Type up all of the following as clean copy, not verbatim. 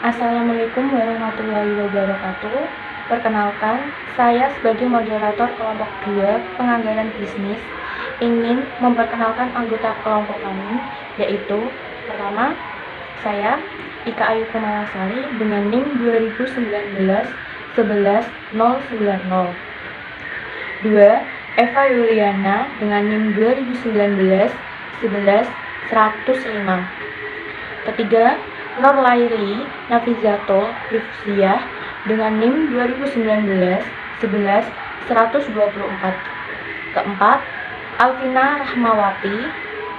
Assalamualaikum warahmatullahi wabarakatuh. Perkenalkan, saya sebagai moderator kelompok 2 penganggaran bisnis ingin memperkenalkan anggota kelompok kami, yaitu pertama, saya Ika Ayu Kumalasari dengan NIM 2019 11090. 2. Eva Yuliana dengan NIM 2019 11 105. Ketiga, Nur Laili Nafizato Rifziah dengan NIM 2019 11 124. Keempat, Alvina Rahmawati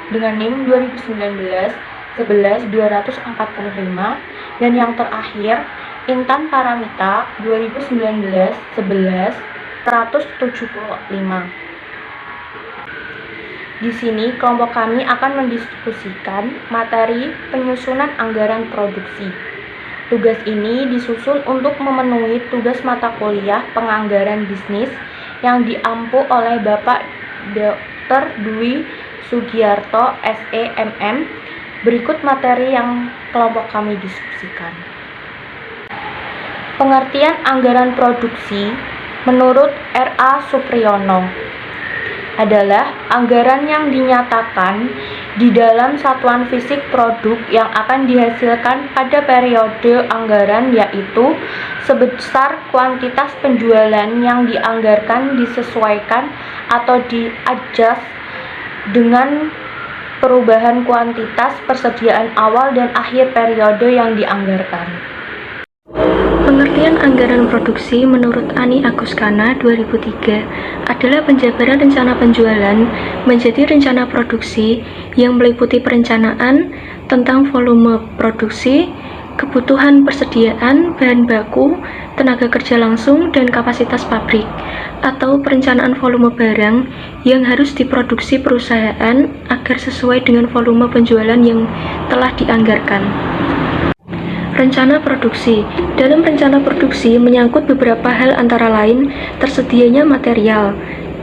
dengan NIM 2019 11 245. Dan yang terakhir, Intan Paramita 2019 11 175. Di sini, kelompok kami akan mendiskusikan materi penyusunan anggaran produksi. Tugas ini disusun untuk memenuhi tugas mata kuliah penganggaran bisnis yang diampu oleh Bapak Dr. Dwi Sugiarto, SEMM. Berikut materi yang kelompok kami diskusikan. Pengertian anggaran produksi menurut R.A. Supriyono adalah anggaran yang dinyatakan di dalam satuan fisik produk yang akan dihasilkan pada periode anggaran, yaitu sebesar kuantitas penjualan yang dianggarkan disesuaikan atau di-adjust dengan perubahan kuantitas persediaan awal dan akhir periode yang dianggarkan. Pengertian anggaran produksi menurut Ani Aguskana 2003 adalah penjabaran rencana penjualan menjadi rencana produksi yang meliputi perencanaan tentang volume produksi, kebutuhan persediaan bahan baku, tenaga kerja langsung, dan kapasitas pabrik, atau perencanaan volume barang yang harus diproduksi perusahaan agar sesuai dengan volume penjualan yang telah dianggarkan. Rencana produksi. Dalam rencana produksi menyangkut beberapa hal, antara lain tersedianya material,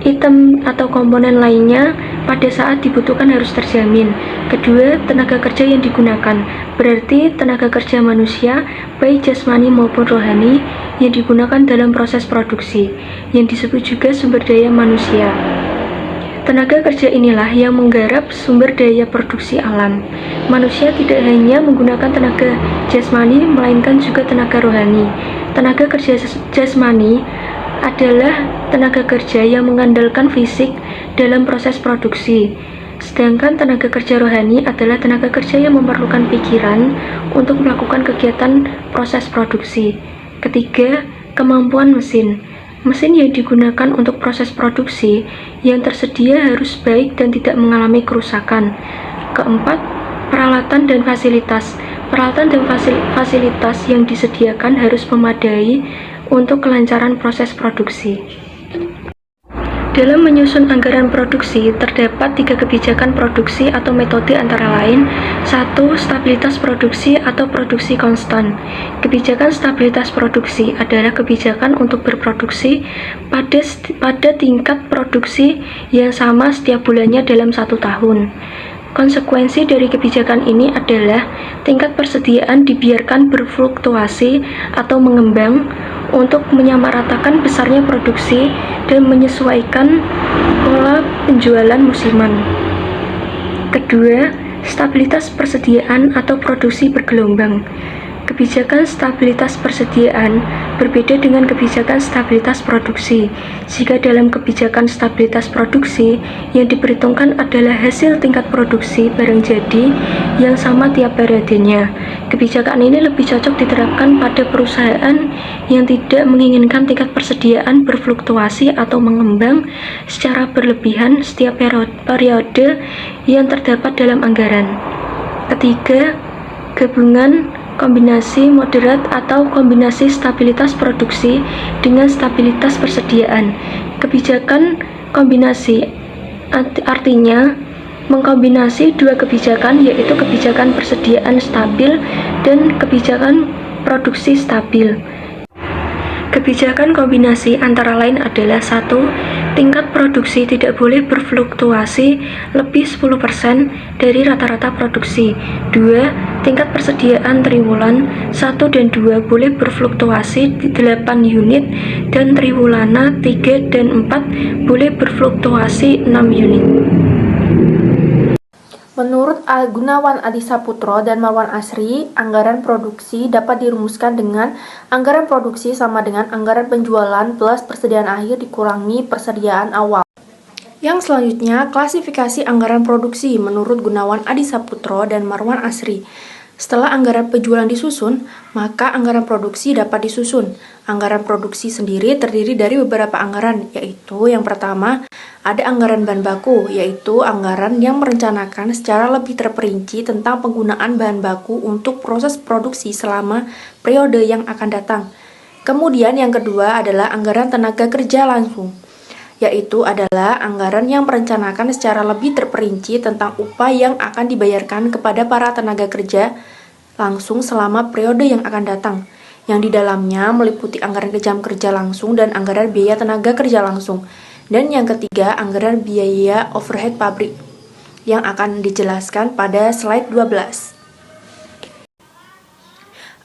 item atau komponen lainnya pada saat dibutuhkan harus terjamin. Kedua, tenaga kerja yang digunakan, berarti tenaga kerja manusia, baik jasmani maupun rohani, yang digunakan dalam proses produksi, yang disebut juga sumber daya manusia. Tenaga kerja inilah yang menggarap sumber daya produksi alam. Manusia tidak hanya menggunakan tenaga jasmani, melainkan juga tenaga rohani. Tenaga kerja jasmani adalah tenaga kerja yang mengandalkan fisik dalam proses produksi. Sedangkan tenaga kerja rohani adalah tenaga kerja yang memerlukan pikiran untuk melakukan kegiatan proses produksi. Ketiga, kemampuan mesin. Mesin yang digunakan untuk proses produksi yang tersedia harus baik dan tidak mengalami kerusakan. Keempat, peralatan dan fasilitas. Peralatan dan fasilitas yang disediakan harus memadai untuk kelancaran proses produksi. Dalam menyusun anggaran produksi, terdapat 3 kebijakan produksi atau metode, antara lain 1. Stabilitas produksi atau produksi konstan. Kebijakan stabilitas produksi adalah kebijakan untuk berproduksi pada tingkat produksi yang sama setiap bulannya dalam 1 tahun. Konsekuensi dari kebijakan ini adalah tingkat persediaan dibiarkan berfluktuasi atau mengembang untuk menyamaratakan besarnya produksi dan menyesuaikan pola penjualan musiman. Kedua, stabilitas persediaan atau produksi bergelombang. Kebijakan stabilitas persediaan berbeda dengan kebijakan stabilitas produksi. Jika dalam kebijakan stabilitas produksi, yang diperhitungkan adalah hasil tingkat produksi barang jadi yang sama tiap periodenya. Kebijakan ini lebih cocok diterapkan pada perusahaan yang tidak menginginkan tingkat persediaan berfluktuasi atau mengembang secara berlebihan setiap periode yang terdapat dalam anggaran. Ketiga, gabungan kombinasi moderat atau kombinasi stabilitas produksi dengan stabilitas persediaan. Kebijakan kombinasi artinya mengkombinasi 2 kebijakan, yaitu kebijakan persediaan stabil dan kebijakan produksi stabil. Kebijakan kombinasi antara lain adalah 1. tingkat produksi tidak boleh berfluktuasi lebih 10% dari rata-rata produksi. 2. Tingkat persediaan triwulan 1 dan 2 boleh berfluktuasi di 8 unit dan triwulana 3 dan 4 boleh berfluktuasi 6 unit. Menurut Gunawan Adisaputro dan Marwan Asri, anggaran produksi dapat dirumuskan dengan anggaran produksi sama dengan anggaran penjualan plus persediaan akhir dikurangi persediaan awal. Yang selanjutnya, klasifikasi anggaran produksi menurut Gunawan Adisaputro dan Marwan Asri. Setelah anggaran penjualan disusun, maka anggaran produksi dapat disusun. Anggaran produksi sendiri terdiri dari beberapa anggaran, yaitu yang pertama, ada anggaran bahan baku, yaitu anggaran yang merencanakan secara lebih terperinci tentang penggunaan bahan baku untuk proses produksi selama periode yang akan datang. Kemudian yang kedua adalah anggaran tenaga kerja langsung, yaitu adalah anggaran yang merencanakan secara lebih terperinci tentang upah yang akan dibayarkan kepada para tenaga kerja langsung selama periode yang akan datang, yang di dalamnya meliputi anggaran jam kerja langsung dan anggaran biaya tenaga kerja langsung. Dan yang ketiga, anggaran biaya overhead pabrik, yang akan dijelaskan pada slide 12.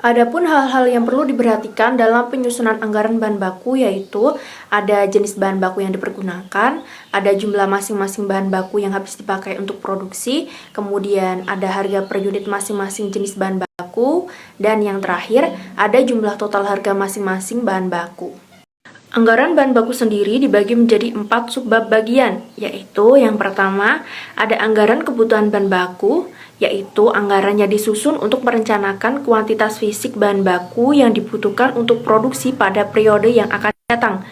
Adapun hal-hal yang perlu diperhatikan dalam penyusunan anggaran bahan baku yaitu ada jenis bahan baku yang dipergunakan, ada jumlah masing-masing bahan baku yang habis dipakai untuk produksi, kemudian ada harga per unit masing-masing jenis bahan baku, dan yang terakhir ada jumlah total harga masing-masing bahan baku. Anggaran bahan baku sendiri dibagi menjadi 4 subbab bagian, yaitu yang pertama ada anggaran kebutuhan bahan baku, yaitu anggarannya disusun untuk merencanakan kuantitas fisik bahan baku yang dibutuhkan untuk produksi pada periode yang akan datang.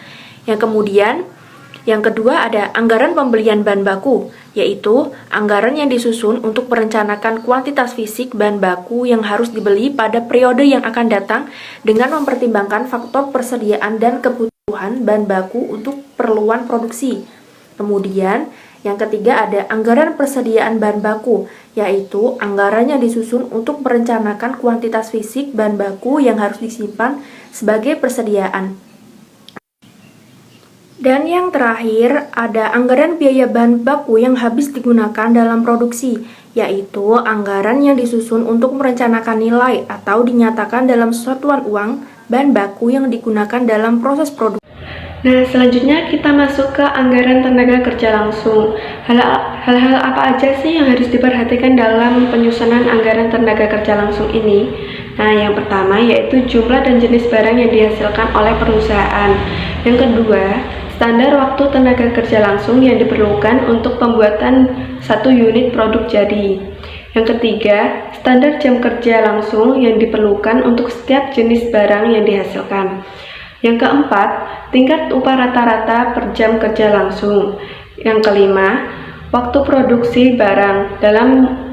Yang kedua ada anggaran pembelian bahan baku, yaitu anggaran yang disusun untuk merencanakan kuantitas fisik bahan baku yang harus dibeli pada periode yang akan datang dengan mempertimbangkan faktor persediaan dan kebutuhan bahan baku untuk keperluan produksi. Kemudian, yang ketiga ada anggaran persediaan bahan baku, yaitu anggarannya disusun untuk merencanakan kuantitas fisik bahan baku yang harus disimpan sebagai persediaan. Dan yang terakhir ada anggaran biaya bahan baku yang habis digunakan dalam produksi, yaitu anggaran yang disusun untuk merencanakan nilai atau dinyatakan dalam satuan uang bahan baku yang digunakan dalam proses produksi. Nah, selanjutnya kita masuk ke anggaran tenaga kerja langsung. Hal-hal apa aja sih yang harus diperhatikan dalam penyusunan anggaran tenaga kerja langsung ini? Nah, yang pertama yaitu jumlah dan jenis barang yang dihasilkan oleh perusahaan. Yang kedua, standar waktu tenaga kerja langsung yang diperlukan untuk pembuatan 1 unit produk jadi. Yang ketiga, standar jam kerja langsung yang diperlukan untuk setiap jenis barang yang dihasilkan. Yang keempat, tingkat upah rata-rata per jam kerja langsung. Yang kelima, waktu produksi barang dalam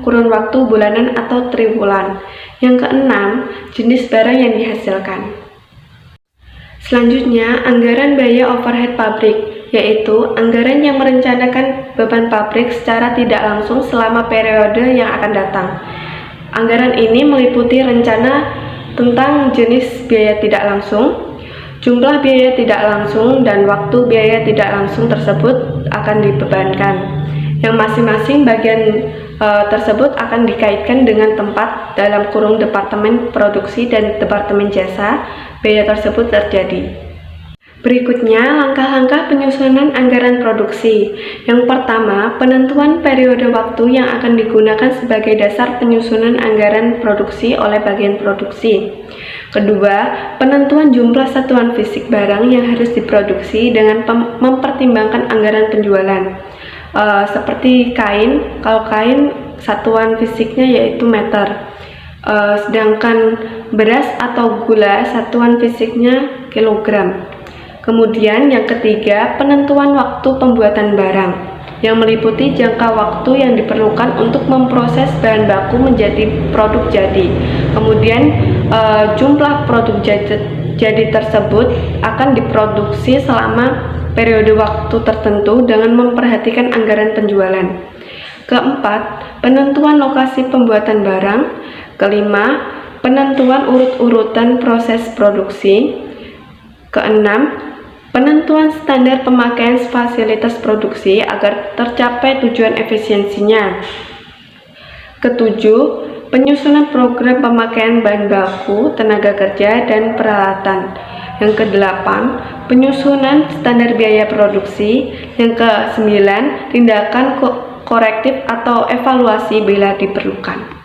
kurun waktu bulanan atau triwulan. Yang keenam, jenis barang yang dihasilkan. Selanjutnya, anggaran biaya overhead pabrik, yaitu anggaran yang merencanakan beban pabrik secara tidak langsung selama periode yang akan datang. Anggaran ini meliputi rencana tentang jenis biaya tidak langsung, jumlah biaya tidak langsung, dan waktu biaya tidak langsung tersebut akan dibebankan. Yang masing-masing bagian tersebut akan dikaitkan dengan tempat dalam kurung departemen produksi dan departemen jasa biaya tersebut terjadi. Berikutnya, langkah-langkah penyusunan anggaran produksi. Yang pertama, penentuan periode waktu yang akan digunakan sebagai dasar penyusunan anggaran produksi oleh bagian produksi. Kedua, penentuan jumlah satuan fisik barang yang harus diproduksi dengan mempertimbangkan anggaran penjualan. Seperti kain, kalau kain satuan fisiknya yaitu meter. Sedangkan beras atau gula satuan fisiknya kilogram. Kemudian yang ketiga, penentuan waktu pembuatan barang yang meliputi jangka waktu yang diperlukan untuk memproses bahan baku menjadi produk jadi. Kemudian jumlah produk jadi tersebut akan diproduksi selama periode waktu tertentu dengan memperhatikan anggaran penjualan. Keempat, penentuan lokasi pembuatan barang. Kelima, penentuan urut-urutan proses produksi. Keenam, Penentuan standar pemakaian fasilitas produksi agar tercapai tujuan efisiensinya. Ketujuh, penyusunan program pemakaian bahan baku, tenaga kerja, dan peralatan. Yang kedelapan, penyusunan standar biaya produksi. Yang kesembilan, tindakan korektif atau evaluasi bila diperlukan.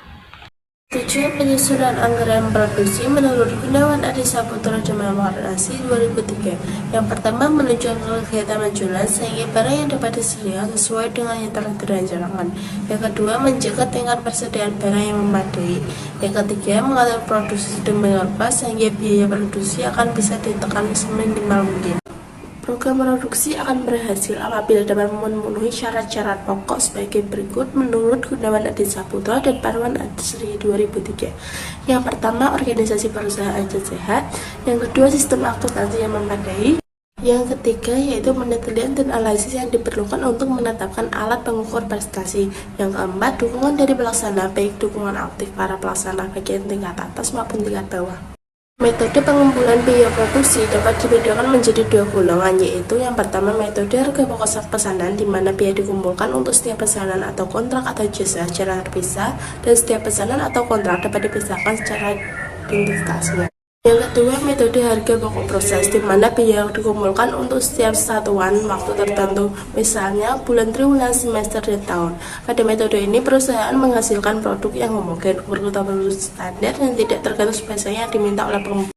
Tujuan penyusunan anggaran produksi menurut Gunawan Adi Saputra Demokrasi 2003. Yang pertama, menunjukkan kegiatan penjualan sehingga barang yang dapat disediakan sesuai dengan yang telah direncanakan. Yang kedua, menjaga tingkat persediaan barang yang memadai. Yang ketiga, mengatur produksi demi rupa sehingga biaya produksi akan bisa ditekan seminimal mungkin. Program produksi akan berhasil apabila dapat memenuhi syarat-syarat pokok sebagai berikut menurut Gunawan Adi Saputra dan Parwan Adisri 2003. Yang pertama, organisasi perusahaan sehat. Yang kedua, sistem akuntansi yang memadai. Yang ketiga, yaitu penelitian dan analisis yang diperlukan untuk menetapkan alat pengukur prestasi. Yang keempat, dukungan dari pelaksana, baik dukungan aktif para pelaksana bagian tingkat atas maupun tingkat bawah. Metode pengumpulan biaya produksi dapat dibedakan menjadi dua golongan, yaitu yang pertama metode harga pokok pesanan, di mana biaya dikumpulkan untuk setiap pesanan atau kontrak atau jasa secara terpisah, dan setiap pesanan atau kontrak dapat dipisahkan secara identitasnya. Yang kedua, metode harga pokok proses, di mana biaya dikumpulkan untuk setiap satuan waktu tertentu, misalnya bulan, triwulan, semester, dan tahun. Pada metode ini, perusahaan menghasilkan produk yang homogen, berkebutuhan standar, dan tidak tergantung spesialnya yang diminta oleh pengumpul.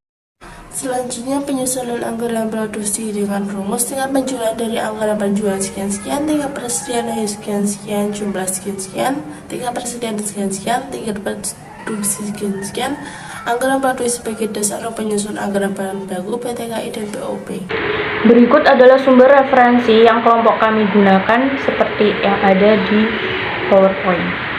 Selanjutnya, penyusunan anggaran produksi dengan rumus tingkat penjualan dari anggaran penjualan sekian-sekian, tingkat persediaan sekian-sekian, jumlah sekian-sekian, tingkat persediaan sekian-sekian, tingkat produksi sekian-sekian, anggaran produksi sebagai dasar penyusun anggaran bahan baku, PTKI, dan BOP. Berikut adalah sumber referensi yang kelompok kami gunakan seperti yang ada di PowerPoint.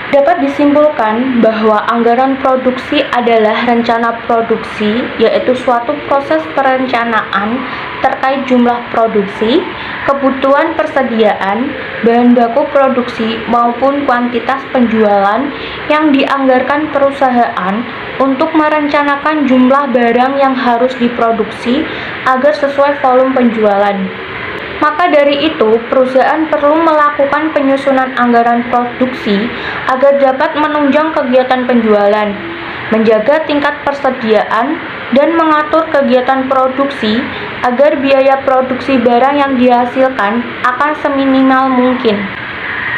Dapat disimpulkan bahwa anggaran produksi adalah rencana produksi, yaitu suatu proses perencanaan terkait jumlah produksi, kebutuhan persediaan, bahan baku produksi maupun kuantitas penjualan yang dianggarkan perusahaan untuk merencanakan jumlah barang yang harus diproduksi agar sesuai volume penjualan. Maka dari itu, perusahaan perlu melakukan penyusunan anggaran produksi agar dapat menunjang kegiatan penjualan, menjaga tingkat persediaan, dan mengatur kegiatan produksi agar biaya produksi barang yang dihasilkan akan seminimal mungkin.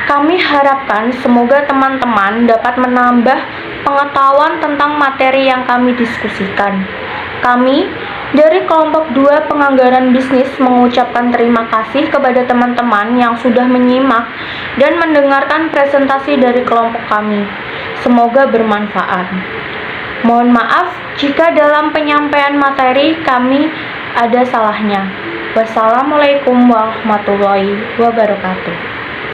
Kami harapkan semoga teman-teman dapat menambah pengetahuan tentang materi yang kami diskusikan. Kami dari kelompok 2 penganggaran bisnis mengucapkan terima kasih kepada teman-teman yang sudah menyimak dan mendengarkan presentasi dari kelompok kami. Semoga bermanfaat. Mohon maaf jika dalam penyampaian materi kami ada salahnya. Wassalamualaikum warahmatullahi wabarakatuh.